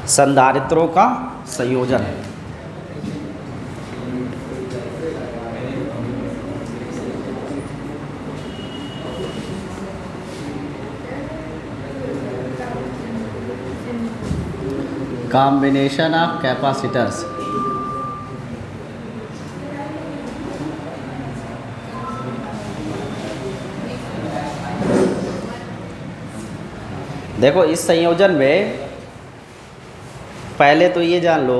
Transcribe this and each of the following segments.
संधारित्रों का संयोजन। Combination of capacitors. देखो इस संयोजन में पहले तो ये जान लो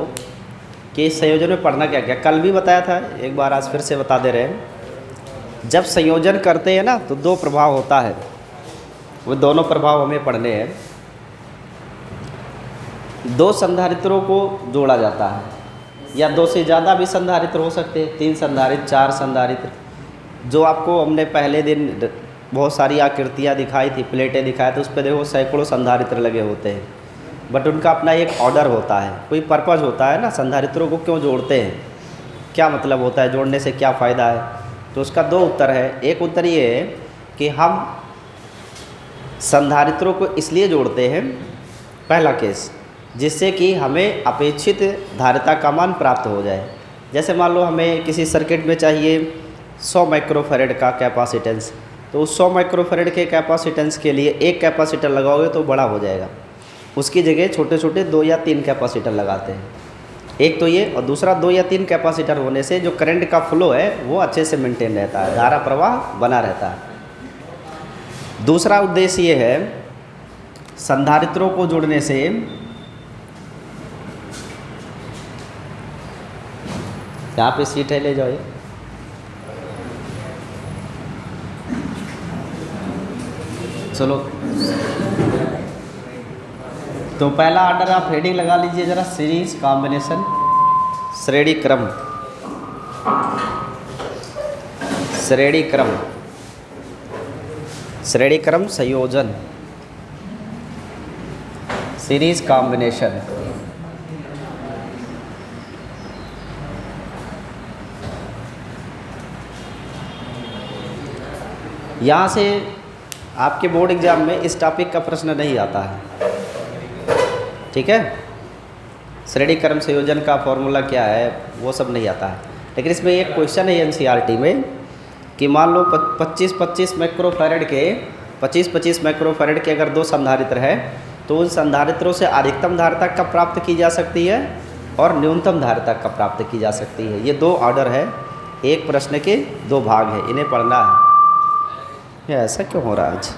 कि इस संयोजन में पढ़ना क्या क्या। कल भी बताया था, एक बार आज फिर से बता दे रहे हैं। जब संयोजन करते हैं ना तो दो प्रभाव होता है, वो दोनों प्रभाव हमें पढ़ने हैं। दो संधारित्रों को जोड़ा जाता है, या दो से ज़्यादा भी संधारित्र हो सकते हैं, 3 संधारित्र, 4 संधारित्र। जो आपको हमने पहले दिन बहुत सारी आकृतियाँ दिखाई थी, प्लेटें दिखाई थी, उस पर देखो सैकड़ों संधारित्र लगे होते हैं, बट उनका अपना एक ऑर्डर होता है, कोई पर्पज़ होता है ना। संधारित्रों को क्यों जोड़ते हैं, क्या मतलब होता है, जोड़ने से क्या फ़ायदा है? तो उसका 2 उत्तर है। एक उत्तर ये है कि हम संधारित्रों को इसलिए जोड़ते हैं, पहला केस, जिससे कि हमें अपेक्षित धारिता का मान प्राप्त हो जाए। जैसे मान लो हमें किसी सर्किट में चाहिए 100 माइक्रोफैरड का कैपेसिटेंस, तो उस 100 माइक्रोफैरड के कैपेसिटेंस के लिए एक कैपेसिटर लगाओगे तो बड़ा हो जाएगा, उसकी जगह छोटे छोटे 2 या 3 कैपेसिटर लगाते हैं। एक तो ये, और दूसरा 2 या 3 कैपेसिटर होने से जो करंट का फ्लो है वो अच्छे से मेंटेन रहता है, धारा प्रवाह बना रहता है। दूसरा उद्देश्य ये है, संधारित्रों को जोड़ने से यहाँ पे सीट है, ले जाओ ये। चलो, तो पहला ऑर्डर आप हेडिंग लगा लीजिए जरा, सीरीज कॉम्बिनेशन, श्रेणी क्रम, श्रेणी क्रम, श्रेणी क्रम संयोजन, सीरीज कॉम्बिनेशन। यहाँ से आपके बोर्ड एग्जाम में इस टॉपिक का प्रश्न नहीं आता है, ठीक है। श्रेणी क्रम संयोजन का फॉर्मूला क्या है वो सब नहीं आता है, लेकिन इसमें एक क्वेश्चन है एनसीईआरटी में कि मान लो 25-25 माइक्रोफैरड के 25-25 माइक्रोफैरड के अगर 2 संधारित्र है तो उन संधारित्रों से अधिकतम धारिता कब प्राप्त की जा सकती है और न्यूनतम धारिता कब प्राप्त की जा सकती है। ये 2 ऑर्डर है, एक प्रश्न के 2 भाग है, इन्हें पढ़ना है। ये ऐसा क्यों हो रहा है आज?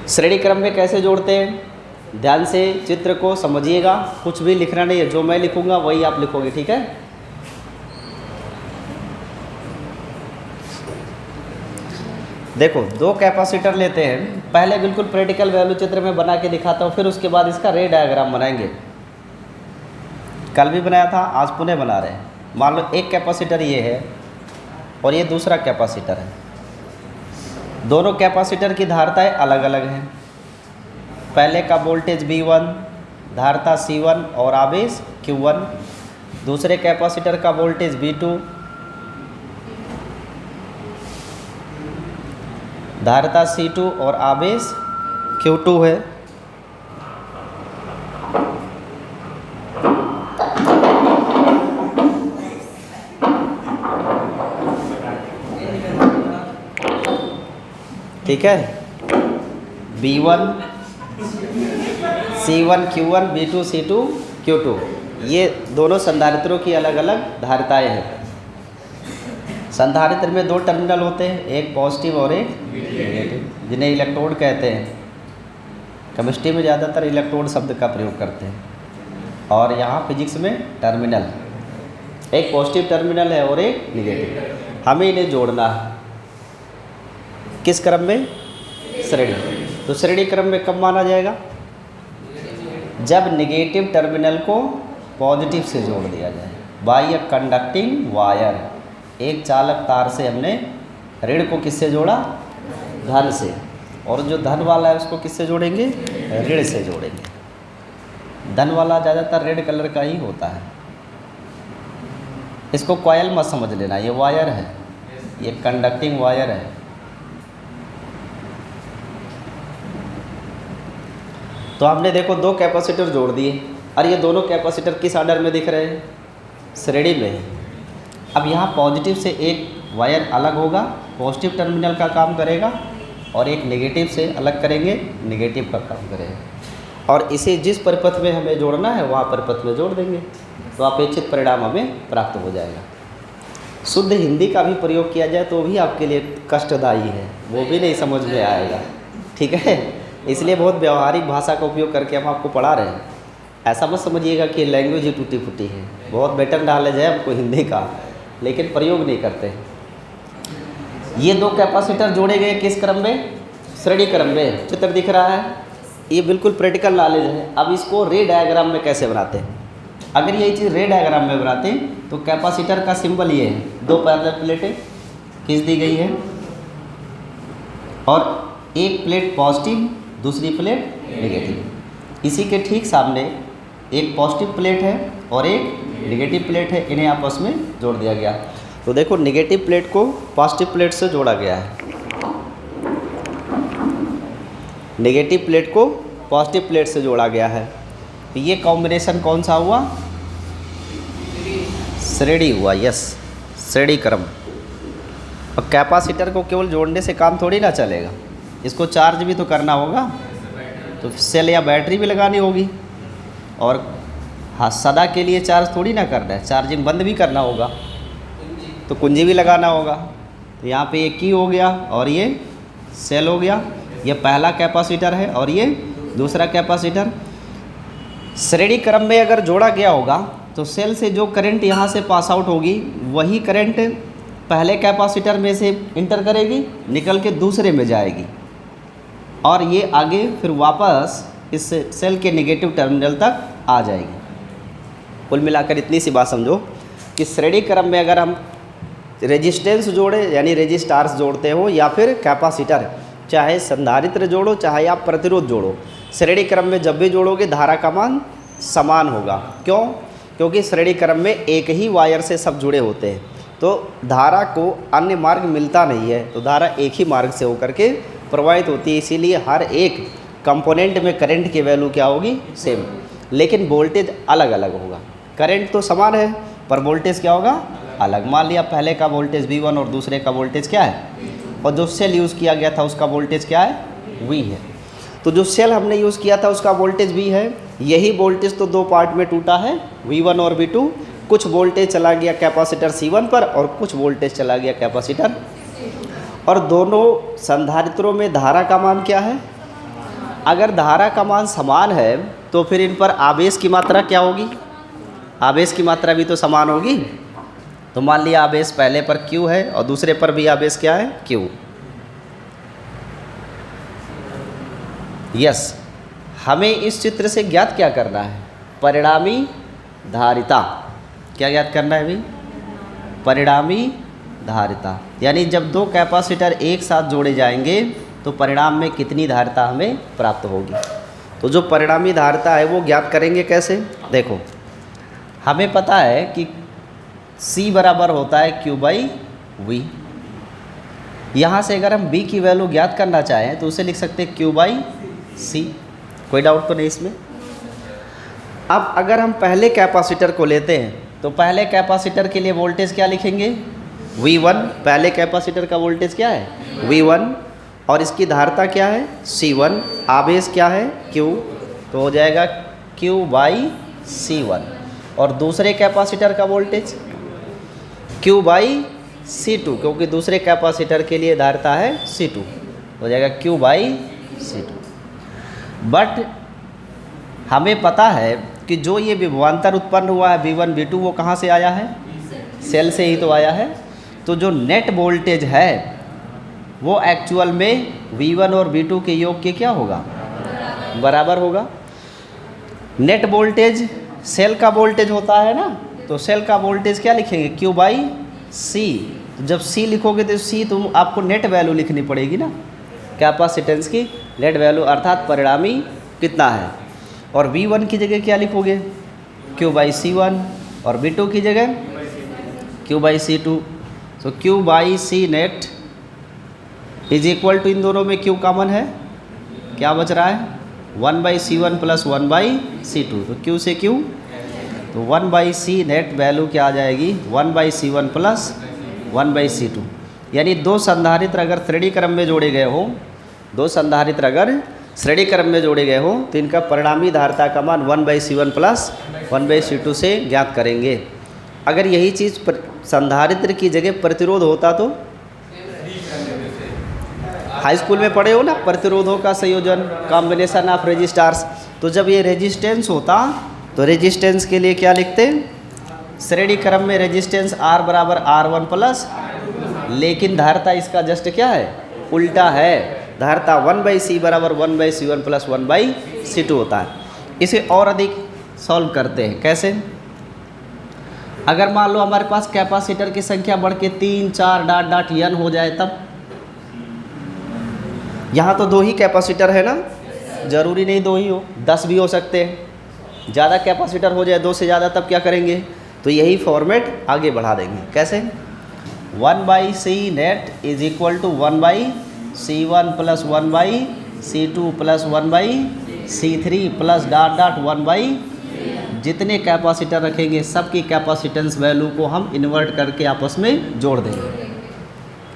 श्रेणी क्रम में कैसे जोड़ते हैं, ध्यान से चित्र को समझिएगा, कुछ भी लिखना नहीं है, जो मैं लिखूंगा वही आप लिखोगे, ठीक है। देखो 2 कैपेसिटर लेते हैं, पहले बिल्कुल प्रैक्टिकल वैल्यू चित्र में बना के दिखाता हूँ, फिर उसके बाद इसका रे डायग्राम बनाएंगे। कल भी बनाया था, आज पुनः बना रहे हैं। मान लो एक कैपेसिटर ये है और ये दूसरा कैपेसिटर है, दोनों कैपेसिटर की धारिताएं अलग अलग हैं। पहले का वोल्टेज V1, धारिता C1 और आवेश Q1, दूसरे कैपेसिटर का वोल्टेज V2, धारिता C2 और आवेश Q2 है। ठीक है, B1 C1 Q1, B2 C2 Q2, ये दोनों संधारित्रों की अलग अलग धारिताएं हैं। संधारित्र में 2 टर्मिनल होते हैं, एक पॉजिटिव और एक नेगेटिव, जिन्हें इलेक्ट्रोड कहते हैं। केमिस्ट्री में ज़्यादातर इलेक्ट्रोड शब्द का प्रयोग करते हैं, और यहाँ फिजिक्स में टर्मिनल, एक पॉजिटिव टर्मिनल है और एक नेगेटिव। हमें इन्हें जोड़ना है किस क्रम में? श्रेणी। तो श्रेणी क्रम में कब माना जाएगा? जब नेगेटिव टर्मिनल को पॉजिटिव से जोड़ दिया जाए बाय अ कंडक्टिंग वायर। एक चालक तार से हमने ऋण को किससे जोड़ा? धन से, और जो धन वाला है उसको किससे जोड़ेंगे? ऋण से जोड़ेंगे। धन वाला ज़्यादातर रेड कलर का ही होता है। इसको कॉयल मत समझ लेना, ये वायर है, ये कंडक्टिंग वायर है। तो हमने देखो दो कैपेसिटर जोड़ दिए और ये दोनों कैपेसिटर किस ऑर्डर में दिख रहे हैं? श्रेणी में है। अब यहाँ पॉजिटिव से एक वायर अलग होगा, पॉजिटिव टर्मिनल का काम करेगा, और एक नेगेटिव से अलग करेंगे, नेगेटिव का काम करेगा, और इसे जिस परिपथ में हमें जोड़ना है वहाँ परिपथ में जोड़ देंगे तो अपेक्षित परिणाम हमें प्राप्त हो जाएगा। शुद्ध हिंदी का भी प्रयोग किया जाए तो भी आपके लिए कष्टदायी है, वो भी नहीं समझ में आएगा, ठीक है। इसलिए बहुत व्यवहारिक भाषा का उपयोग करके हम आपको पढ़ा रहे हैं। ऐसा मत समझिएगा कि लैंग्वेज ही टूटी फूटी है, बहुत बेटर नॉलेज है हमको हिंदी का, लेकिन प्रयोग नहीं करते। ये दो कैपेसिटर जोड़े गए किस क्रम में? श्रेणी क्रम में। चित्र दिख रहा है, ये बिल्कुल प्रैक्टिकल नॉलेज है। अब इसको रे डायग्राम में कैसे बनाते हैं? अगर यही चीज़ रे डायग्राम में बनाते हैं तो कैपेसिटर का सिंबल ये है, दो पैरेलल प्लेटें खींच दी गई है और एक प्लेट पॉजिटिव, दूसरी प्लेट नेगेटिव। इसी के ठीक सामने एक पॉजिटिव प्लेट है और एक नेगेटिव प्लेट है, इन्हें आपस में जोड़ दिया गया। तो देखो नेगेटिव प्लेट को पॉजिटिव प्लेट से जोड़ा गया है, नेगेटिव प्लेट को पॉजिटिव प्लेट से जोड़ा गया है। तो ये कॉम्बिनेशन कौन सा हुआ? श्रेणी हुआ, यस, श्रेणी क्रम। और कैपेसिटर को केवल जोड़ने से काम थोड़ी ना चलेगा, इसको चार्ज भी तो करना होगा, तो सेल या बैटरी भी लगानी होगी, और हाँ सदा के लिए चार्ज थोड़ी ना करना है, चार्जिंग बंद भी करना होगा, तो कुंजी भी लगाना होगा। तो यहाँ पे ये की हो गया और ये सेल हो गया, ये पहला कैपेसिटर है और ये दूसरा कैपेसिटर। श्रेणी क्रम में अगर जोड़ा गया होगा तो सेल से जो करंट यहाँ से पास आउट होगी वही करंट पहले कैपेसिटर में से इंटर करेगी, निकल के दूसरे में जाएगी, और ये आगे फिर वापस इस सेल के नेगेटिव टर्मिनल तक आ जाएगी। कुल मिलाकर इतनी सी बात समझो कि श्रेणी क्रम में अगर हम रेजिस्टेंस जोड़े यानी रेजिस्टार्स जोड़ते हो या फिर कैपेसिटर, चाहे संधारित्र जोड़ो चाहे आप प्रतिरोध जोड़ो, श्रेणी क्रम में जब भी जोड़ोगे धारा का मान समान होगा। क्यों? क्योंकि श्रेणी क्रम में एक ही वायर से सब जुड़े होते हैं, तो धारा को अन्य मार्ग मिलता नहीं है, तो धारा एक ही मार्ग से होकर के प्रवाहित होती है। इसीलिए हर एक कंपोनेंट में करंट की वैल्यू क्या होगी? सेम, लेकिन वोल्टेज अलग अलग होगा। करंट तो समान है पर वोल्टेज क्या होगा? अलग। मान लिया पहले का वोल्टेज V1 और दूसरे का वोल्टेज क्या है, और जो सेल यूज़ किया गया था उसका वोल्टेज क्या है? V है। तो जो सेल हमने यूज़ किया था उसका वोल्टेज V है। यही वोल्टेज तो दो पार्ट में टूटा है, V1 और V2। कुछ वोल्टेज चला गया कैपेसिटर C1 पर और कुछ वोल्टेज चला गया कैपेसिटर, और दोनों संधारित्रों में धारा का मान क्या है? अगर धारा का मान समान है तो फिर इन पर आवेश की मात्रा क्या होगी? आवेश की मात्रा भी तो समान होगी। तो मान लिया आवेश पहले पर Q है और दूसरे पर भी आवेश क्या है? Q। यस, हमें इस चित्र से ज्ञात क्या करना है? परिणामी धारिता। क्या ज्ञात करना है अभी? परिणामी धारिता, यानी जब दो कैपेसिटर एक साथ जोड़े जाएंगे तो परिणाम में कितनी धारिता हमें प्राप्त होगी। तो जो परिणामी धारिता है वो ज्ञात करेंगे कैसे? देखो, हमें पता है कि C बराबर होता है Q/V। यहाँ से अगर हम B की वैल्यू ज्ञात करना चाहें तो उसे लिख सकते हैं Q/C। कोई डाउट तो नहीं इसमें? अब अगर हम पहले कैपेसिटर को लेते हैं तो पहले कैपेसिटर के लिए वोल्टेज क्या लिखेंगे? V1। पहले कैपेसिटर का वोल्टेज क्या है? V1, और इसकी धारिता क्या है? C1। आवेश क्या है? Q, तो हो जाएगा Q/C1। और दूसरे कैपेसिटर का वोल्टेज Q/C2, क्योंकि दूसरे कैपेसिटर के लिए धारिता है C2, हो जाएगा Q/C2। बट हमें पता है कि जो ये विभवांतर उत्पन्न हुआ है V1 V2 वो कहाँ से आया है? सेल से ही तो आया है। तो जो नेट वोल्टेज है वो एक्चुअल में V1 और V2 के योग के क्या होगा? बराबर होगा। नेट वोल्टेज सेल का वोल्टेज होता है ना, तो सेल का वोल्टेज क्या लिखेंगे? Q/C। तो जब C लिखोगे तो C तुम आपको नेट वैल्यू लिखनी पड़ेगी ना, कैपेसिटेंस की नेट वैल्यू, अर्थात परिणामी कितना है। और V1 की जगह क्या लिखोगे? Q/C1, और V2 की जगह Q/C2। तो Q/C net is equal to, इन दोनों में Q कॉमन है, क्या बच रहा है? 1/C1 प्लस 1/C2, तो Q से Q, तो 1/C नेट वैल्यू क्या आ जाएगी 1/C1 प्लस 1/C2। यानी दो संधारित्र अगर श्रेणी क्रम में जोड़े गए हो, दो संधारित्र अगर श्रेणी क्रम में जोड़े गए हो तो इनका परिणामी धारिता का मान 1/C1 प्लस 1/C2 से ज्ञात करेंगे। अगर यही चीज़ संधारित्र की जगह प्रतिरोध होता तो हाई स्कूल में पढ़े हो ना, प्रतिरोधों का संयोजन, कॉम्बिनेशन ऑफ रेजिस्टार्स। तो जब ये रेजिस्टेंस होता तो रेजिस्टेंस के लिए क्या लिखते, श्रेणी क्रम में रेजिस्टेंस R बराबर R1 प्लस, लेकिन धारिता इसका जस्ट क्या है, उल्टा है। धारिता 1/C बराबर 1/C1 प्लस 1/C2 होता है। इसे और अधिक सॉल्व करते हैं, कैसे? अगर मान लो हमारे पास कैपेसिटर की संख्या बढ़ के 3, 4 डॉट डॉट n हो जाए तब। यहाँ तो दो ही कैपेसिटर है ना, ज़रूरी नहीं दो ही हो, 10 भी हो सकते हैं। ज़्यादा कैपेसिटर हो जाए, 2 से ज़्यादा, तब क्या करेंगे, तो यही फॉर्मेट आगे बढ़ा देंगे। कैसे? 1/C net is equal to 1/C1 plus 1/C2 plus 1/C3 plus dot dot 1/, जितने कैपेसिटर रखेंगे सबकी कैपेसिटेंस वैल्यू को हम इन्वर्ट करके आपस में जोड़ देंगे।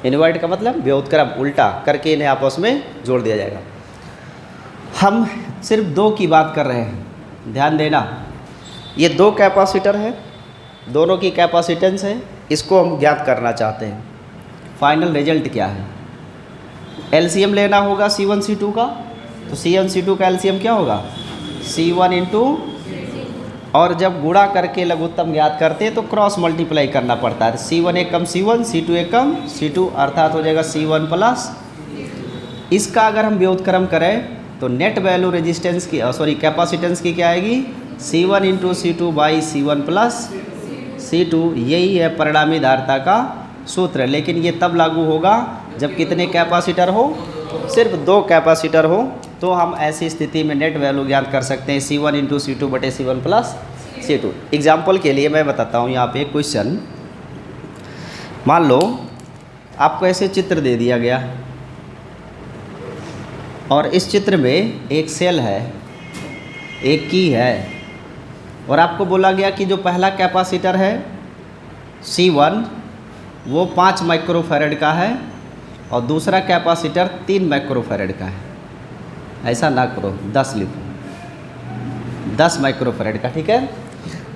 इन्वर्ट का मतलब व्युत्क्रम, उल्टा करके इन्हें आपस में जोड़ दिया जाएगा। हम सिर्फ दो की बात कर रहे हैं, ध्यान देना। ये दो कैपेसिटर है, दोनों की कैपेसिटेंस है, इसको हम ज्ञात करना चाहते हैं। फाइनल रिजल्ट क्या है, एलसीएम लेना होगा C1 C2 का, तो C1 C2 का एलसीएम क्या होगा, C1 इंटू, और जब गुणा करके लघुत्तम ज्ञात करते हैं तो क्रॉस मल्टीप्लाई करना पड़ता है। C1 एक कम C1, C2 एक कम C2, अर्थात हो जाएगा C1 प्लस। इसका अगर हम व्युत्क्रम करें तो नेट वैल्यू रेजिस्टेंस की, सॉरी कैपेसिटेंस की क्या आएगी, C1 into C2 by C1 plus C2। यही है परिणामी धारिता का सूत्र। लेकिन ये तब लागू होगा जब कितने कैपेसिटर हो, सिर्फ दो कैपेसिटर हो, तो हम ऐसी स्थिति में नेट वैल्यू ज्ञात कर सकते हैं C1 इंटू C2 बटे C1 प्लस C2। एग्जाम्पल के लिए मैं बताता हूँ यहाँ पे एक क्वेश्चन। मान लो आपको ऐसे चित्र दे दिया गया और इस चित्र में एक सेल है, एक की है, और आपको बोला गया कि जो पहला कैपेसिटर है C1 वो 5 माइक्रोफैरड का है और दूसरा कैपेसिटर 3 माइक्रोफैरड का है। ऐसा ना करो, 10 लिखो, 10 माइक्रोफैरड का, ठीक है।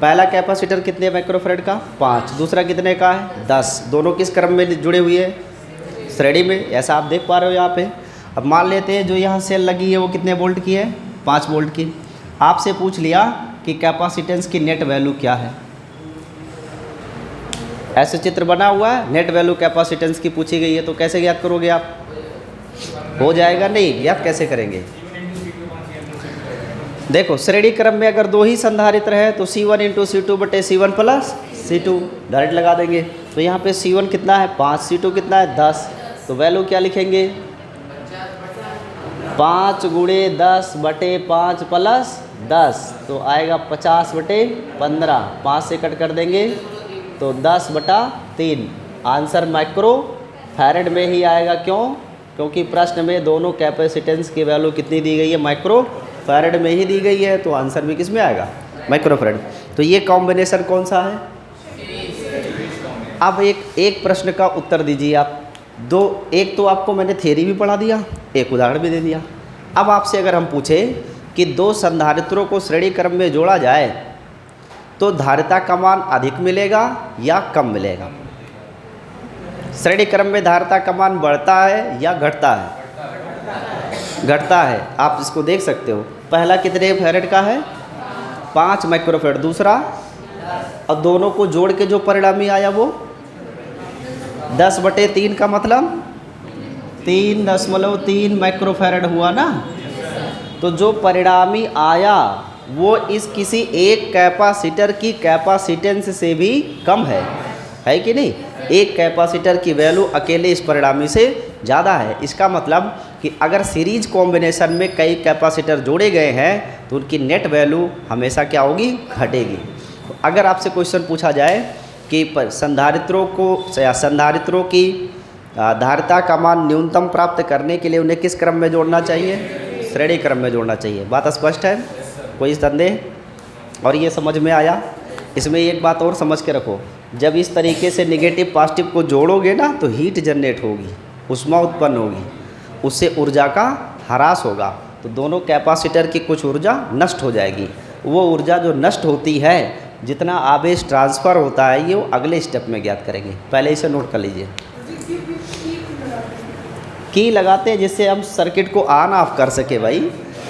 पहला कैपेसिटर कितने माइक्रोफैरड का, 5, दूसरा कितने का है, 10। दोनों किस क्रम में जुड़े हुए हैं, श्रेणी में, ऐसा आप देख पा रहे हो यहाँ पे। अब मान लेते हैं जो यहाँ सेल लगी है वो कितने वोल्ट की है, 5 वोल्ट की। आपसे पूछ लिया कि कैपेसिटेंस की नेट वैल्यू क्या है। ऐसे चित्र बना हुआ है, नेट वैल्यू कैपेसिटेंस की पूछी गई है, तो कैसे ज्ञात करोगे आप, हो जाएगा नहीं, ज्ञात कैसे करेंगे। देखो श्रेणी क्रम में अगर दो ही संधारित्र है तो C1 इंटू C2 बटे C1 प्लस C2 डायरेक्ट लगा देंगे। तो यहाँ पे C1 कितना है 5, C2 कितना है 10, तो वैल्यू क्या लिखेंगे, 5 गुणे 10 बटे 5 प्लस 10, तो आएगा 50 बटे 15, 5 से कट कर देंगे तो 10 बटा 3। आंसर माइक्रो फैरड में ही आएगा। क्यों? क्योंकि प्रश्न में दोनों कैपेसिटेंस की वैल्यू कितनी दी गई है, माइक्रो फैरड में ही दी गई है, तो आंसर भी किस में आएगा, माइक्रो फैरड। तो ये कॉम्बिनेशन कौन सा है। अब एक प्रश्न का उत्तर दीजिए आप। एक तो आपको मैंने थ्योरी भी पढ़ा दिया, एक उदाहरण भी दे दिया। अब आपसे अगर हम पूछें कि दो संधारित्रों को श्रेणी क्रम में जोड़ा जाए तो धारिता का मान अधिक मिलेगा या कम मिलेगा। श्रेणी क्रम में धारिता का मान बढ़ता है या घटता है, घटता है। आप इसको देख सकते हो। पहला कितने फैरड का है, 5 माइक्रोफैरड, दूसरा, और दोनों को जोड़ के जो परिणामी आया वो 10 बटे 3 का मतलब 3.3 माइक्रोफैरड हुआ ना। तो जो परिणामी आया वो इस किसी एक कैपेसिटर की कैपेसिटेंस से भी कम है कि नहीं। एक कैपेसिटर की वैल्यू अकेले इस परिणामी से ज़्यादा है। इसका मतलब कि अगर सीरीज कॉम्बिनेशन में कई कैपेसिटर जोड़े गए हैं तो उनकी नेट वैल्यू हमेशा क्या होगी, घटेगी। तो अगर आपसे क्वेश्चन पूछा जाए कि संधारित्रों को या संधारित्रों की धारिता का मान न्यूनतम प्राप्त करने के लिए उन्हें किस क्रम में जोड़ना चाहिए, श्रेणी क्रम में जोड़ना चाहिए। बात स्पष्ट है? कोई संदेह? और ये समझ में आया? इसमें एक बात और समझ के रखो, जब इस तरीके से नेगेटिव पॉजिटिव को जोड़ोगे ना तो हीट जनरेट होगी, ऊष्मा उत्पन्न होगी, उससे ऊर्जा का ह्रास होगा, तो दोनों कैपेसिटर की कुछ ऊर्जा नष्ट हो जाएगी। वो ऊर्जा जो नष्ट होती है, जितना आवेश ट्रांसफ़र होता है, ये वो अगले स्टेप में ज्ञात करेंगे। पहले इसे नोट कर लीजिए। की लगाते हैं जिससे हम सर्किट को ऑन ऑफ कर सके भाई।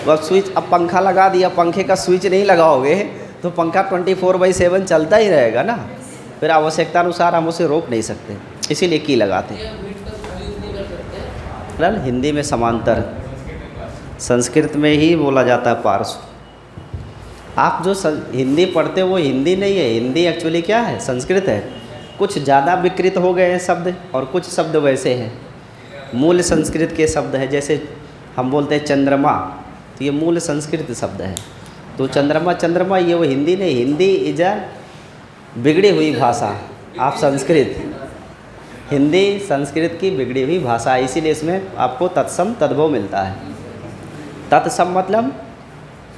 अब स्विच, अब पंखा लगा दिया, पंखे का स्विच नहीं लगाओगे तो पंखा 24/7 चलता ही रहेगा ना, फिर आवश्यकता अनुसार हम उसे रोक नहीं सकते, इसीलिए की लगाते हैं। हिंदी में समांतर, संस्कृत में ही बोला जाता है पार्श्व। आप जो हिंदी पढ़ते हो वो हिंदी नहीं है, हिंदी एक्चुअली क्या है? संस्कृत है। कुछ ज़्यादा विकृत हो गए हैं शब्द और कुछ शब्द वैसे हैं, मूल संस्कृत के शब्द हैं। जैसे हम बोलते हैं चंद्रमा, तो ये मूल संस्कृत शब्द है, तो चंद्रमा चंद्रमा ये वो हिंदी नहीं। हिंदी इज अ बिगड़ी हुई भाषा। आप संस्कृत, हिंदी संस्कृत की बिगड़ी हुई भाषा है, इसीलिए इसमें आपको तत्सम तद्भव मिलता है। तत्सम मतलब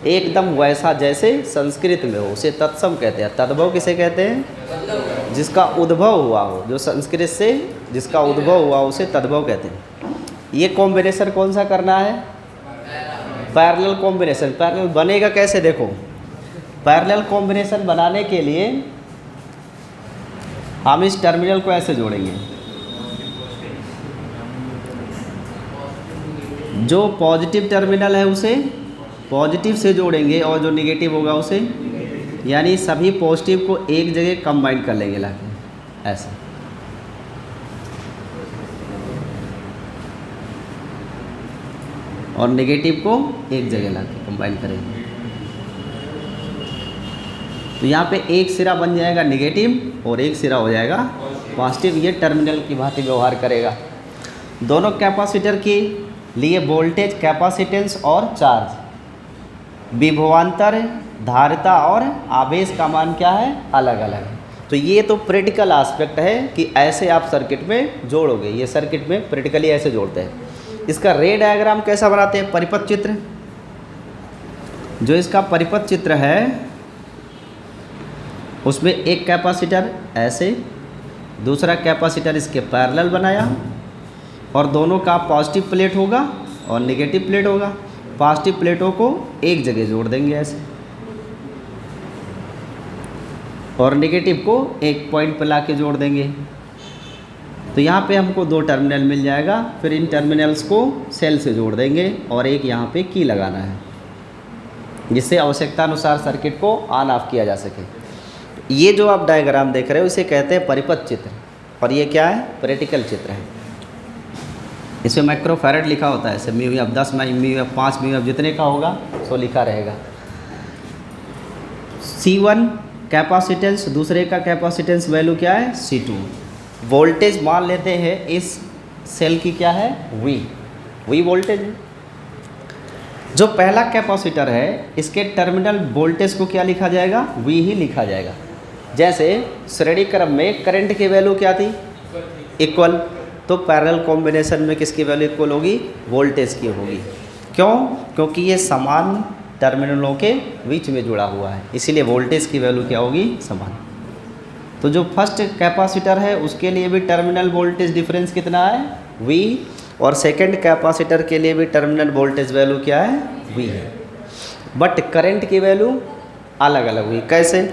एकदम वैसा जैसे संस्कृत में हो, उसे तत्सम कहते हैं। तद्भव किसे कहते हैं? जिसका उद्भव हुआ हो, जो संस्कृत से जिसका उद्भव हुआ उसे तद्भव कहते हैं। ये कॉम्बिनेशन कौन सा करना है? Parallel combination. पैरेलल बनेगा कैसे? देखो, पैरेलल कॉम्बिनेशन बनाने के लिए हम इस टर्मिनल को ऐसे जोड़ेंगे, जो पॉजिटिव टर्मिनल है उसे पॉजिटिव से जोड़ेंगे और जो नेगेटिव होगा उसे, यानी सभी पॉजिटिव को एक जगह कंबाइन कर लेंगे लाके ऐसे। और नेगेटिव को एक जगह लाके कंबाइन करेंगे, तो यहाँ पे एक सिरा बन जाएगा नेगेटिव और एक सिरा हो जाएगा पॉजिटिव। ये टर्मिनल की भांति व्यवहार करेगा। दोनों कैपेसिटर के लिए वोल्टेज, कैपेसिटेंस और चार्ज, विभवांतर, धारिता और आवेश का मान क्या है? अलग अलग है। तो ये तो प्रैक्टिकल एस्पेक्ट है कि ऐसे आप सर्किट में जोड़ोगे। ये सर्किट में प्रैक्टिकली ऐसे जोड़ते हैं। इसका रे डायग्राम कैसा बनाते हैं? परिपथ चित्र। जो इसका परिपथ चित्र है उसमें एक कैपेसिटर ऐसे, दूसरा कैपेसिटर इसके पैरेलल बनाया और दोनों का पॉजिटिव प्लेट होगा और नेगेटिव प्लेट होगा। पॉजिटिव प्लेटों को एक जगह जोड़ देंगे ऐसे, और नेगेटिव को एक पॉइंट पर लाके जोड़ देंगे। तो यहाँ पे हमको दो टर्मिनल मिल जाएगा। फिर इन टर्मिनल्स को सेल से जोड़ देंगे और एक यहाँ पे की लगाना है, जिससे आवश्यकता अनुसार सर्किट को ऑन ऑफ किया जा सके। ये जो आप डायग्राम देख रहे हो इसे कहते हैं परिपथ चित्र, और ये क्या है? प्रैक्टिकल चित्र है। इसमें माइक्रोफैरड लिखा होता है, ऐसे mu F 10 mu F 5 mu F जितने का होगा सो लिखा रहेगा। C1 कैपेसिटेंस, दूसरे का कैपेसिटेंस वैल्यू क्या है? C2। वोल्टेज मान लेते हैं इस सेल की क्या है? V वोल्टेज है। जो पहला कैपेसिटर है इसके टर्मिनल वोल्टेज को क्या लिखा जाएगा? V ही लिखा जाएगा। जैसे श्रेणी क्रम में करंट की वैल्यू क्या थी? इक्वल, तो पैरेलल कॉम्बिनेशन में किसकी वैल्यू इक्वल होगी? वोल्टेज की होगी। क्यों? क्योंकि ये समान टर्मिनलों के बीच में जुड़ा हुआ है, इसीलिए वोल्टेज की वैल्यू क्या होगी? समान। तो जो फर्स्ट कैपेसिटर है उसके लिए भी टर्मिनल वोल्टेज डिफरेंस कितना है? V, और सेकंड कैपेसिटर के लिए भी टर्मिनल वोल्टेज वैल्यू क्या है? V है। बट करंट की वैल्यू अलग अलग हुई। कैसे?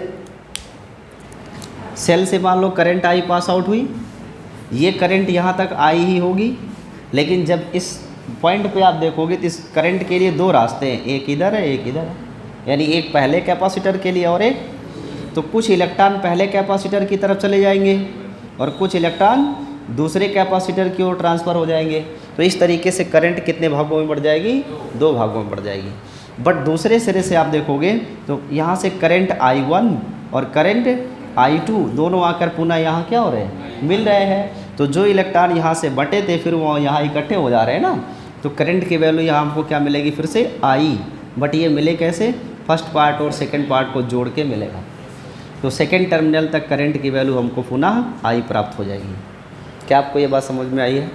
सेल से मान लो करंट आई पास आउट हुई, ये करंट यहाँ तक आई ही होगी, लेकिन जब इस पॉइंट पे आप देखोगे तो इस करंट के लिए दो रास्ते हैं, एक इधर है एक इधर है, यानी एक पहले कैपेसिटर के लिए और एक, तो कुछ इलेक्ट्रॉन पहले कैपेसिटर की तरफ चले जाएंगे और कुछ इलेक्ट्रॉन दूसरे कैपेसिटर की ओर ट्रांसफ़र हो जाएंगे। तो इस तरीके से करंट कितने भागों में बढ़ जाएगी? दो भागों में बढ़ जाएगी। बट दूसरे सिरे से आप देखोगे तो यहाँ से करंट I1 और करंट I2 दोनों आकर पुनः यहाँ क्या हो रहे हैं? मिल रहे हैं। तो जो इलेक्ट्रॉन यहाँ से बटे थे फिर वो यहाँ इकट्ठे हो जा रहे हैं ना, तो करंट की वैल्यू यहाँ हमको क्या मिलेगी? फिर से I। बट ये मिले कैसे? फर्स्ट पार्ट और सेकंड पार्ट को जोड़ के मिलेगा। तो सेकंड टर्मिनल तक करंट की वैल्यू हमको पुनः I प्राप्त हो जाएगी। क्या आपको ये बात समझ में आई है?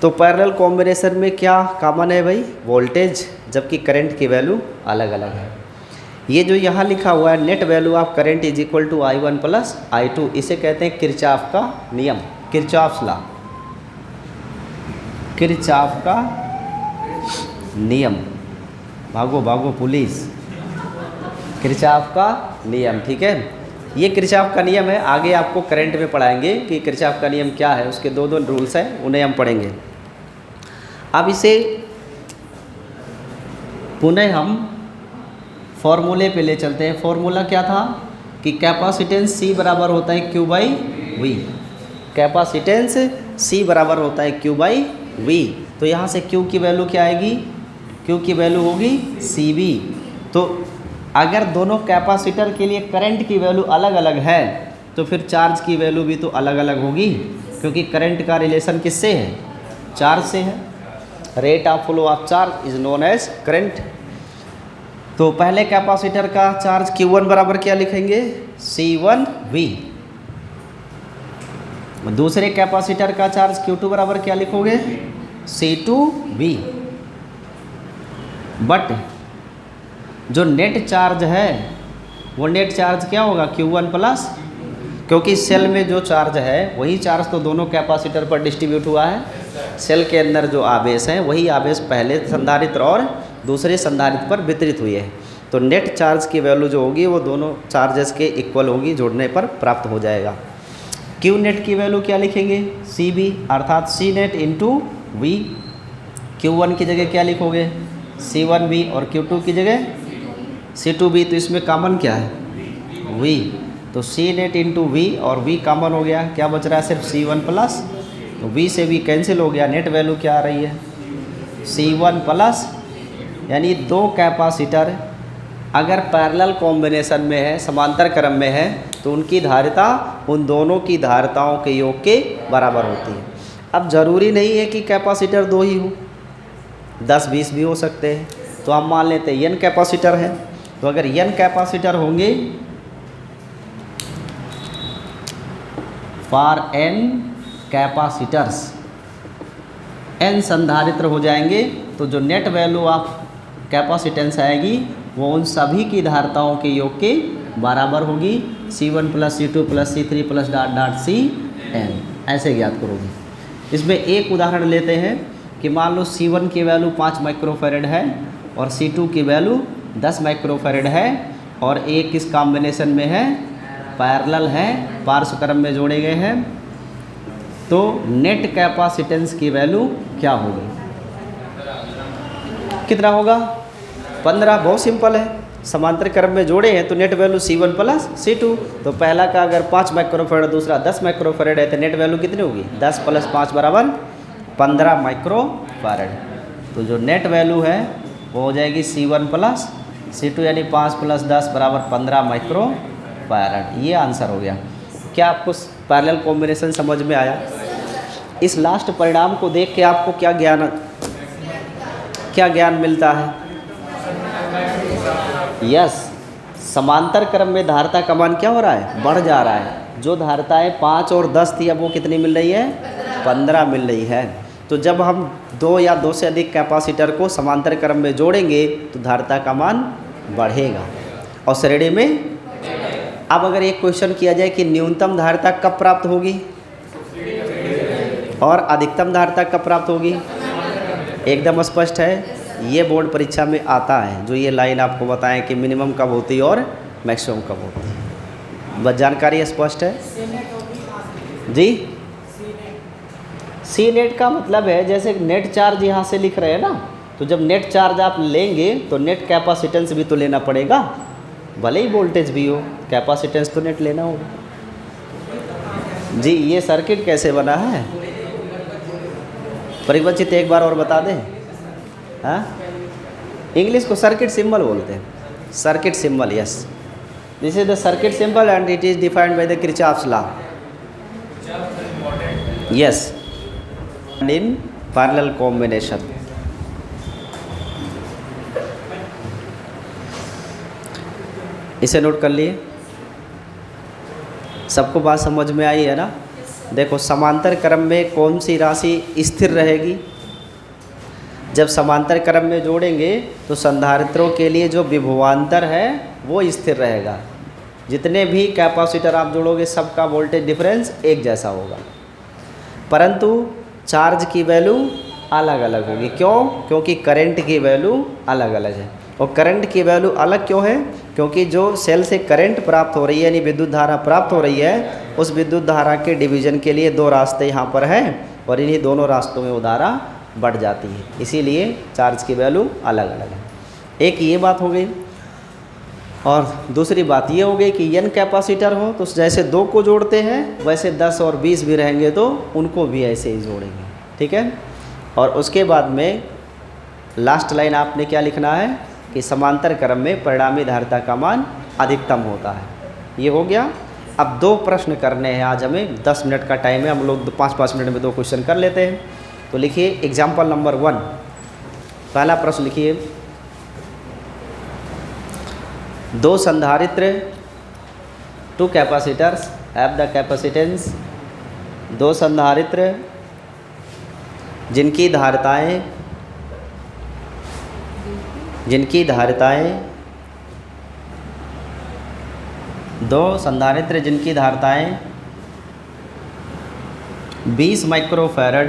तो पैरेलल कॉम्बिनेशन में क्या कॉमन है भाई? वोल्टेज, जबकि करंट की वैल्यू अलग अलग है। ये जो यहाँ लिखा हुआ है net value of current is equal to I1 plus I2, इसे कहते हैं किरचॉफ का नियम, किरचॉफ्स लॉ, किरचॉफ का नियम। भागो भागो पुलिस, किरचॉफ का नियम, ठीक है। ये किरचॉफ का नियम है, आगे आपको करंट में पढ़ाएंगे कि किरचॉफ का नियम क्या है, उसके दो रूल्स हैं, उन्हें हम पढ़ेंगे। अब इसे पुनः हम फॉर्मूले पे ले चलते हैं। फॉर्मूला क्या था कि कैपेसिटेंस C बराबर होता है Q by V, capacitance C बराबर होता है Q बाई V। तो यहाँ से Q की वैल्यू क्या आएगी? Q की वैल्यू होगी CB। तो अगर दोनों कैपेसिटर के लिए करंट की वैल्यू अलग अलग है तो फिर चार्ज की वैल्यू भी तो अलग अलग होगी, क्योंकि करंट का रिलेशन किससे है? चार्ज से है। Rate of flow of charge is known as current. तो पहले कैपेसिटर का चार्ज Q1 बराबर क्या लिखेंगे? C1V। दूसरे कैपेसिटर का चार्ज Q2 बराबर क्या लिखोगे? C2V। बट जो नेट चार्ज है वो नेट चार्ज क्या होगा? Q1 प्लस, क्योंकि सेल में जो चार्ज है वही चार्ज तो दोनों कैपेसिटर पर डिस्ट्रीब्यूट हुआ है। सेल के अंदर जो आवेश हैं वही आवेश पहले संधारित्र और दूसरे संधारित्र पर वितरित हुई है। तो नेट चार्ज की वैल्यू जो होगी वो दोनों चार्जेस के इक्वल होगी, जोड़ने पर प्राप्त हो जाएगा। Q नेट की वैल्यू क्या लिखेंगे? CB, अर्थात C net into V। Q1 की जगह क्या लिखोगे? C1V और Q2 की जगह C2V। तो इसमें कॉमन क्या है? V। तो C नेट इंटू V और V कॉमन हो गया, क्या बच रहा है? सिर्फ C1 प्लस। तो V से V कैंसिल हो गया, नेट वैल्यू क्या आ रही है? C1 plus. यानी दो कैपेसिटर अगर पैरेलल कॉम्बिनेशन में है, समांतर क्रम में है, तो उनकी धारिता उन दोनों की धारिताओं के योग के बराबर होती है। अब ज़रूरी नहीं है कि कैपेसिटर दो ही हो, 10-20 भी हो सकते हैं। तो हम मान लेते हैं n कैपेसिटर है। तो अगर n कैपेसिटर होंगे, फॉर n कैपेसिटर्स, n संधारित्र हो जाएंगे, तो जो नेट वैल्यू ऑफ कैपेसिटेंस आएगी वो उन सभी की धारिताओं के योग के बराबर होगी। C1 plus C2 plus C3 plus dot dot Cn, ऐसे ज्ञात करोगे। इसमें एक उदाहरण लेते हैं कि मान लो C1 की वैल्यू 5 माइक्रोफैरड है और C2 की वैल्यू 10 माइक्रोफैरड है और एक किस कॉम्बिनेशन में है? पैरेलल है, पार्श्व क्रम में जोड़े गए हैं। तो नेट कैपेसिटेंस की वैल्यू क्या होगी? कितना होगा? 15। बहुत सिंपल है, समांतर क्रम में जोड़े हैं तो net value C1 plus C2। तो पहला का अगर 5 माइक्रोफैरड, दूसरा 10 माइक्रोफैरड है, तो नेट वैल्यू कितनी होगी? 10 प्लस 5 बराबर 15 माइक्रोफैरड। तो जो नेट वैल्यू है वो हो जाएगी C1 प्लस C2, यानी 5 प्लस 10 बराबर 15 माइक्रोफैरड। ये आंसर हो गया। क्या आपको पैरेलल कॉम्बिनेशन समझ में आया? इस लास्ट परिणाम को देख के आपको क्या ज्ञान मिलता है? यस, समांतर क्रम में धारिता का मान क्या हो रहा है? बढ़ जा रहा है। जो धारिताएं 5 और 10 थी, अब वो कितनी मिल रही है? 15 मिल रही है। तो जब हम 2 या 2 से अधिक कैपेसिटर को समांतर क्रम में जोड़ेंगे तो धारिता का मान बढ़ेगा और श्रेणी में। अब अगर एक क्वेश्चन किया जाए कि न्यूनतम धारिता कब प्राप्त होगी और अधिकतम धारिता कब प्राप्त होगी? एकदम स्पष्ट है, ये बोर्ड परीक्षा में आता है, जो ये लाइन आपको बताएं कि मिनिमम कब होती है और मैक्सिमम कब होती है। बस जानकारी स्पष्ट है जी। C नेट का मतलब है, जैसे नेट चार्ज यहाँ से लिख रहे हैं ना, तो जब नेट चार्ज आप लेंगे तो नेट कैपेसिटेंस भी तो लेना पड़ेगा, भले ही वोल्टेज भी हो, कैपेसिटेंस तो नेट लेना होगा जी। ये सर्किट कैसे बना है परिवर्तित एक बार और बता दें? हाँ, इंग्लिश को सर्किट सिंबल बोलते हैं, circuit symbol. Yes, this is the circuit symbol and it is defined by the Kirchhoff's law. Yes, in parallel combination. इसे नोट कर लिए, सबको बात समझ में आई है ना? देखो समांतर क्रम में कौन सी राशि स्थिर रहेगी? जब समांतर क्रम में जोड़ेंगे तो संधारित्रों के लिए जो विभवांतर है वो स्थिर रहेगा। जितने भी कैपेसिटर आप जोड़ोगे सबका वोल्टेज डिफरेंस एक जैसा होगा, परंतु चार्ज की वैल्यू अलग अलग होगी। क्यों? क्योंकि करंट की वैल्यू अलग अलग है। और करंट की वैल्यू अलग क्यों है? क्योंकि जो सेल से करंट प्राप्त हो रही है यानी विद्युत धारा प्राप्त हो रही है, उस विद्युत धारा के डिवीजन के लिए दो रास्ते यहाँ पर हैं और इन्हीं दोनों रास्तों में वो धारा बढ़ जाती है, इसीलिए चार्ज की वैल्यू अलग अलग है। एक ये बात हो गई। और दूसरी बात ये हो गई कि n कैपेसिटर हो तो जैसे 2 को जोड़ते हैं वैसे 10 और 20 भी रहेंगे तो उनको भी ऐसे ही जोड़ेंगे, ठीक है। और उसके बाद में लास्ट लाइन आपने क्या लिखना है कि समांतर क्रम में परिणामी धारिता का मान अधिकतम होता है। ये हो गया। अब 2 प्रश्न करने हैं आज हमें, 10 मिनट का टाइम है, हम लोग 5-5 मिनट में 2 क्वेश्चन कर लेते हैं। तो लिखिए एग्जाम्पल नंबर 1, पहला प्रश्न लिखिए। 2 संधारित्र 2 कैपेसिटर्स हैव द कैपेसिटेंस, 2 संधारित्र जिनकी धारिताएं 2 संधारित्र जिनकी धारिताएं 20 माइक्रोफैरड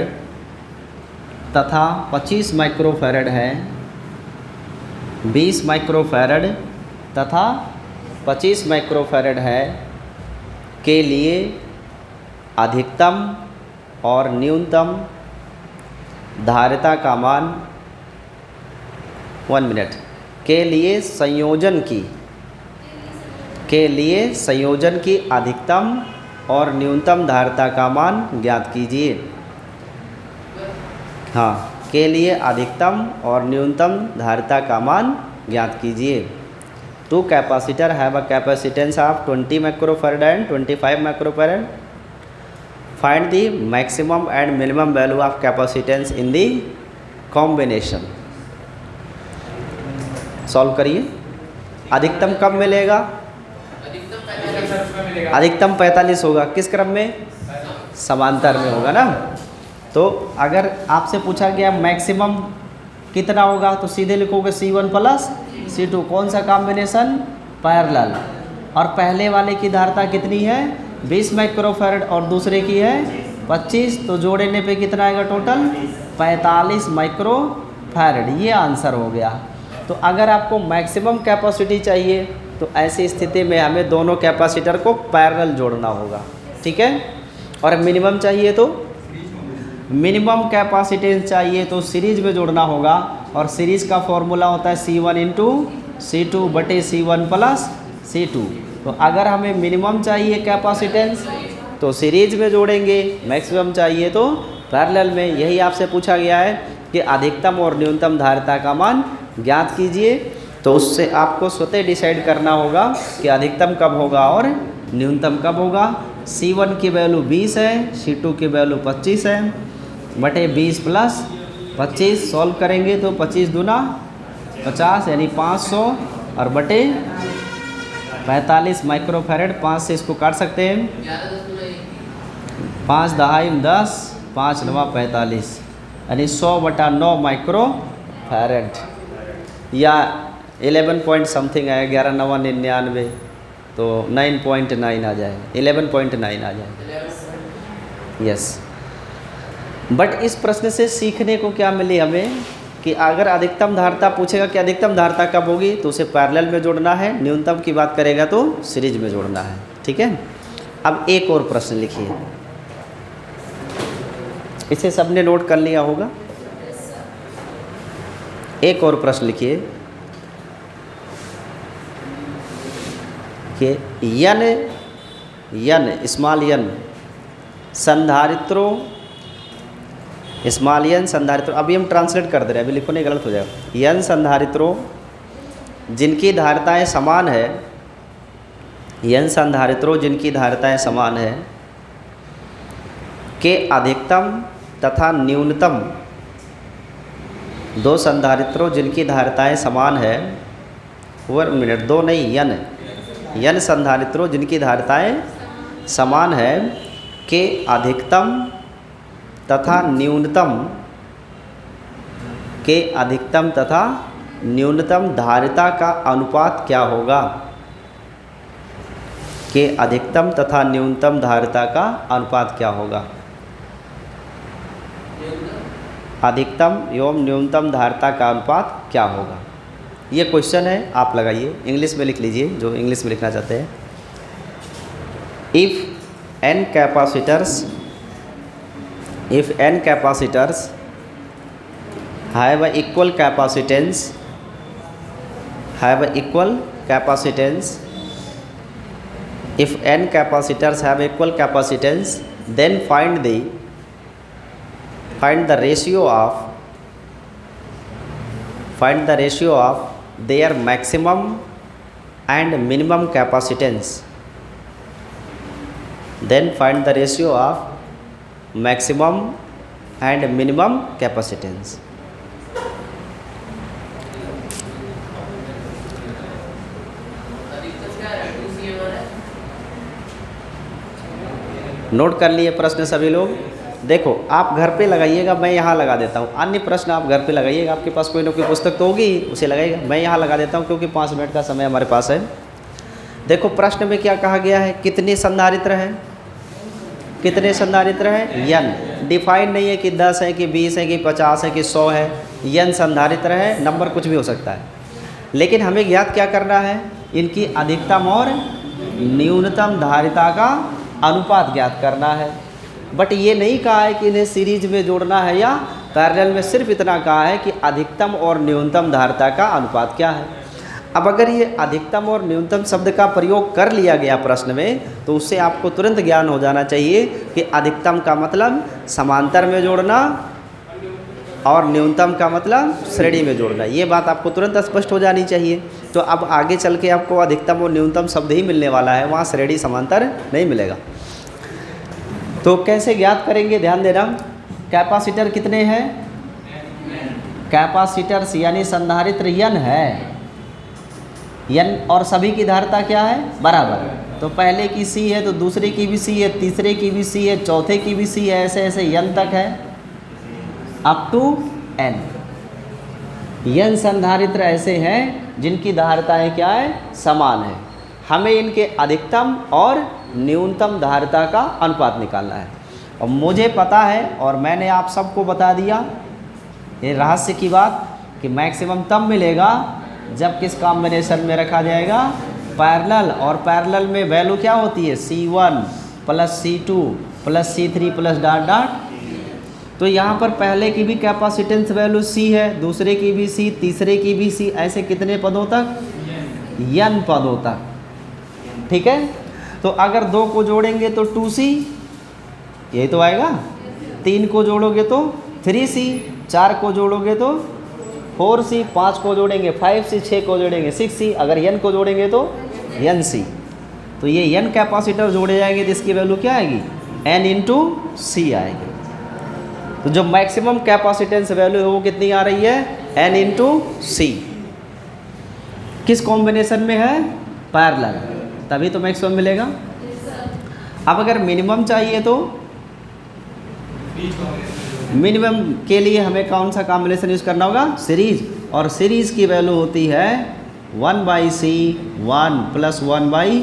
तथा 25 माइक्रोफैरड है, 20 माइक्रोफैरड तथा 25 माइक्रोफैरड है के लिए अधिकतम और न्यूनतम धारिता का मान 1 मिनट के लिए संयोजन की अधिकतम और न्यूनतम धारिता का मान ज्ञात कीजिए। हाँ, के लिए अधिकतम और न्यूनतम धारिता का मान ज्ञात कीजिए। 2 capacitor have a capacitance of 20 microfarad and 25 microfarad. Find the maximum and minimum value of capacitance in the combination. Solve करिए। अधिकतम कब मिलेगा? अधिकतम 45 होगा। किस क्रम में? समांतर में होगा ना। तो अगर आपसे पूछा गया मैक्सिमम कितना होगा तो सीधे लिखोगे C1 प्लस C2। कौन सा कॉम्बिनेशन? पैरेलल। और पहले वाले की धारिता कितनी है? 20 माइक्रोफैरड और दूसरे की है 25, तो जोड़ने पे कितना आएगा टोटल? 45 माइक्रोफैरड। ये आंसर हो गया। तो अगर आपको मैक्सिमम कैपेसिटी चाहिए तो ऐसी स्थिति में हमें दोनों कैपेसिटर को पैरेलल जोड़ना होगा, ठीक है। और मिनिमम चाहिए तो मिनिमम कैपेसिटेंस चाहिए तो सीरीज में जोड़ना होगा, और सीरीज का फॉर्मूला होता है C1 इंटू C2 बटे C1 प्लस C2। तो अगर हमें मिनिमम चाहिए कैपेसिटेंस तो सीरीज में जोड़ेंगे, मैक्सिमम चाहिए तो पैरेलल में। यही आपसे पूछा गया है कि अधिकतम और न्यूनतम धारिता का मान ज्ञात कीजिए। तो उससे आपको स्वतः डिसाइड करना होगा कि अधिकतम कब होगा और न्यूनतम कब होगा। C1 की वैल्यू 20 है, C2 की वैल्यू 25 है, बटे 20 प्लस 25 सॉल्व करेंगे तो 25 दूना 50 यानी 500 और बटे 45 माइक्रोफैरड। 5 से इसको काट सकते हैं, 5 दहाई 10, 5 नवा 45 यानी 100 बटा 9 माइक्रोफैरड या 11 पॉइंट समथिंग है। 11 नवा 99 तो 9.9 आ जाए, 11.9 आ जाए। यस। बट इस प्रश्न से सीखने को क्या मिली हमें कि अगर अधिकतम धारिता पूछेगा कि अधिकतम धारिता कब होगी तो उसे पैरेलल में जोड़ना है, न्यूनतम की बात करेगा तो सीरीज में जोड़ना है, ठीक है। अब एक और प्रश्न लिखिए, इसे सबने नोट कर लिया होगा। एक और प्रश्न लिखिए कि यन स्मॉल यन संधारित्रों, स्मॉल यन संधारित्रों, अभी हम ट्रांसलेट कर दे रहे हैं, अभी लिखो नहीं गलत हो जाएगा। यन संधारित्रों जिनकी धारिताएं समान है, यन संधारित्रों जिनकी धारिताएं समान है के अधिकतम तथा न्यूनतम, 2 संधारित्रों जिनकी धारिताएं समान है, 1 मिनट 2 नहीं, यन संधारित्रों जिनकी धारिताएं समान है के अधिकतम तथा न्यूनतम के अधिकतम तथा न्यूनतम धारिता का अनुपात क्या होगा? के अधिकतम तथा न्यूनतम धारिता का अनुपात क्या होगा? अधिकतम एवं न्यूनतम धारिता का अनुपात क्या होगा? ये क्वेश्चन है, आप लगाइए, इंग्लिश में लिख लीजिए जो इंग्लिश में लिखना चाहते हैं। If n capacitors have a equal capacitance if n capacitors have equal capacitance, then find the ratio of their maximum and minimum capacitance. Then find the ratio of maximum and minimum capacitance. Note कर लिए प्रश्न सभी लोग? देखो आप घर पे लगाइएगा, मैं यहाँ लगा देता हूँ। अन्य प्रश्न आप घर पे लगाइएगा, आपके पास कोई ना कोई पुस्तक तो होगी, उसे लगाइएगा। मैं यहाँ लगा देता हूँ क्योंकि 5 मिनट का समय हमारे पास है। देखो प्रश्न में क्या कहा गया है, कितने संधारित्र हैं? कितने संधारित्र हैं? n। डिफाइन नहीं है कि 10 है कि 20 है कि 50 है कि 100 है। n संधारित्र है, नंबर कुछ भी हो सकता है। लेकिन हमें ज्ञात क्या करना है? इनकी अधिकतम और न्यूनतम धारिता का अनुपात ज्ञात करना है। बट ये नहीं कहा है कि इन्हें सीरीज में जोड़ना है या पैरेलल में, सिर्फ इतना कहा है कि अधिकतम और न्यूनतम धारिता का अनुपात क्या है। अब अगर ये अधिकतम और न्यूनतम शब्द का प्रयोग कर लिया गया प्रश्न में, तो उससे आपको तुरंत ज्ञान हो जाना चाहिए कि अधिकतम का मतलब समांतर में जोड़ना और न्यूनतम का मतलब श्रेणी में जोड़ना। ये बात आपको तुरंत स्पष्ट हो जानी चाहिए। तो अब आगे चल के आपको अधिकतम और न्यूनतम शब्द ही मिलने वाला है, वहाँ श्रेणी समांतर नहीं मिलेगा। तो कैसे ज्ञात करेंगे, ध्यान देना। कैपेसिटर कितने हैं? कैपेसिटर्स यानी संधारित्र n है, n और सभी की धारिता क्या है? बराबर। तो पहले की C है तो दूसरे की भी C है, तीसरे की भी C है, चौथे की भी C है, ऐसे ऐसे n तक है, अप टू n। n संधारित्र ऐसे हैं जिनकी धारिताएं क्या है? समान है। हमें इनके अधिकतम और न्यूनतम धारिता का अनुपात निकालना है। और मुझे पता है और मैंने आप सबको बता दिया, ये रहस्य की बात, कि मैक्सिमम तब मिलेगा जब किस कॉम्बिनेशन में रखा जाएगा? पैरेलल। और पैरेलल में वैल्यू क्या होती है? C1 plus C2 plus C3 plus dot dot. तो यहाँ पर पहले की भी कैपेसिटेंस वैल्यू C है, दूसरे की भी C, तीसरे की भी C, ऐसे कितने पदों तक? n पदों तक। ठीक है। तो अगर 2 को जोड़ेंगे तो 2C, यही तो आएगा। 3 को जोड़ोगे तो 3C, 4 को जोड़ोगे तो 4C, 5 को जोड़ेंगे 5C, 6 को जोड़ेंगे 6C, अगर n को जोड़ेंगे तो nC। तो ये n कैपेसिटर जोड़े जाएंगे तो इसकी वैल्यू क्या आएगी? n इंटू C आएगी। तो जो मैक्सिमम कैपेसिटेंस वैल्यू है वो कितनी आ रही है? n into C। किस कॉम्बिनेशन में है? पैरेलल, तभी तो मैक्सिमम मिलेगा। अब अगर मिनिमम चाहिए तो मिनिमम के लिए हमें कौन सा कॉम्बिनेशन यूज़ करना होगा? सीरीज। और सीरीज की वैल्यू होती है 1/C 1 प्लस 1/C